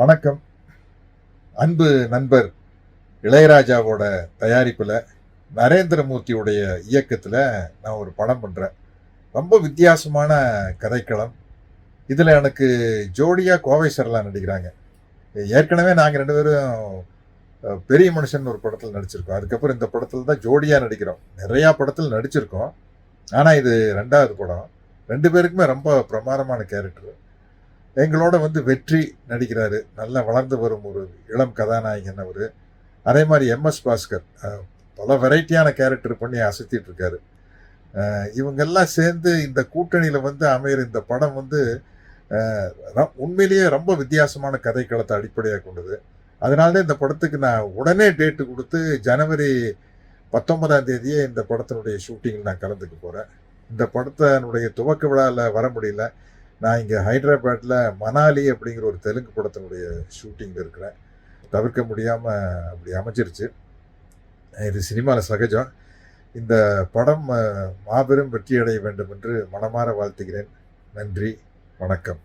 வணக்கம். அன்பு நண்பர் இளையராஜாவோட தயாரிப்பில் நரேந்திரமூர்த்தியுடைய இயக்கத்தில் நான் ஒரு படம் பண்ணுறேன். ரொம்ப வித்தியாசமான கதைக்களம். இதில் எனக்கு ஜோடியாக கோவை சரளா நடிக்கிறாங்க. ஏற்கனவே நாங்கள் ரெண்டு பேரும் பெரிய மனுஷன் ஒரு படத்தில் நடிச்சிருக்கோம். அதுக்கப்புறம் இந்த படத்தில் தான் ஜோடியாக நடிக்கிறோம். நிறையா படத்தில் நடிச்சிருக்கோம். ஆனால் இது ரெண்டாவது படம். ரெண்டு பேருக்குமே ரொம்ப பிரமாதமான கேரக்டர். எங்களோட வெற்றி நடிக்கிறாரு. நல்லா வளர்ந்து வரும் ஒரு இளம் கதாநாயகன் அவர். அதே மாதிரி எம்எஸ் பாஸ்கர் பல வெரைட்டியான கேரக்டர் பண்ணி அசத்திட்டு இருக்காரு. இவங்கெல்லாம் சேர்ந்து இந்த கூட்டணியில் அமையிற இந்த படம் உண்மையிலேயே ரொம்ப வித்தியாசமான கதைக்களத்தை அடிப்படையாக கொண்டது. அதனால இந்த படத்துக்கு நான் உடனே டேட்டு கொடுத்து ஜனவரி 19ஆம் தேதியே இந்த படத்தினுடைய ஷூட்டிங்கில் நான் கலந்துக்க போகிறேன். இந்த படத்தினுடைய துவக்க விழாவில் வர முடியல. நான் இங்கே ஹைதராபாத்தில் மணாலி அப்படிங்கிற ஒரு தெலுங்கு படத்தினுடைய ஷூட்டிங்கில் இருக்கிறேன். தவிர்க்க முடியாமல் அப்படி அமைஞ்சிருச்சு. இது சினிமாவில் சகஜம். இந்த படம் மாபெரும் வெற்றியடைய வேண்டும் என்று மனமாற வாழ்த்துகிறேன். நன்றி, வணக்கம்.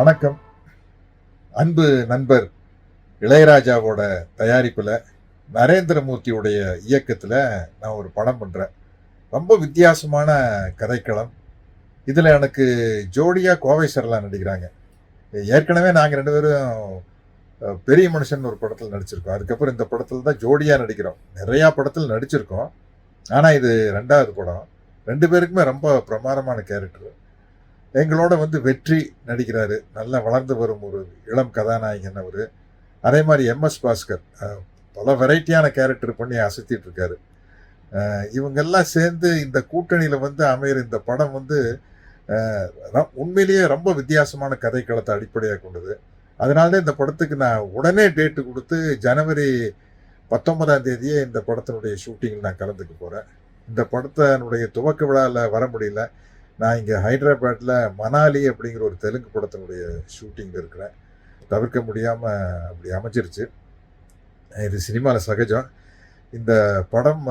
வணக்கம். அன்பு நண்பர் இளையராஜாவோட தயாரிப்புல, நரேந்திரமூர்த்தியுடைய இயக்கத்துல நான் ஒரு படம் பண்றேன். ரொம்ப வித்தியாசமான கதைக்களம். இதுல எனக்கு ஜோடியா கோவை சரளா நடிக்கிறாங்க. ஏற்கனவே நாங்க 2 பேரும் பெரிய மனுஷன் ஒரு படத்துல நடிச்சிருக்கோம். அதுக்கப்புறம் இந்த படத்துல தான் ஜோடியா நடிக்கிறோம். நெறையா படத்துல நடிச்சிருக்கோம். ஆனா இது 2வது படம். 2 பேருக்குமே ரொம்ப பிரமாதமான கேரக்டர். எங்களோட வந்து வெற்றி நடிக்கிறாரு. நல்லா வளர்ந்து வரும் ஒரு இளம் கதாநாயகன் அவரு. அதே மாரி எம்.எஸ். பாஸ்கர். பல வெரைட்டியான கேரக்டர் பண்ணி அசத்திட்டு இருக்காரு. இவங்கெல்லாம் சேர்ந்து இந்த கூட்டணியில வந்து அமையிற இந்த படம் வந்து அ உண்மையிலேயே ரொம்ப வித்தியாசமான கதைக்களத்த அடிப்படையா கொண்டது. அதனால தான் இந்த படத்துக்கு நான் உடனே டேட் குடுத்து ஜனவரி 19ஆம் தேதியே இந்த படத்தினுடைய ஷூட்டிங்ல நான் கலந்துக்க போறேன். இந்த படத்தினுடைய துவக்க விழால வர முடியல. நான் இங்க ஹைதராபாத்ல மணாலி அப்படிங்கிற ஒரு தெலுங்கு படத்தினுடைய ஷூட்டிங்ல இருக்கிறேன். தவிர்க்க முடியாம அப்படி அமைஞ்சிருச்சு. இது சினிமால சகஜம். இந்த படம்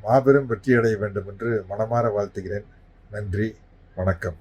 மாபெரும் வெற்றியடைய வேண்டும் என்று மனமார வாழ்த்துகிறேன். நன்றி. வணக்கம்.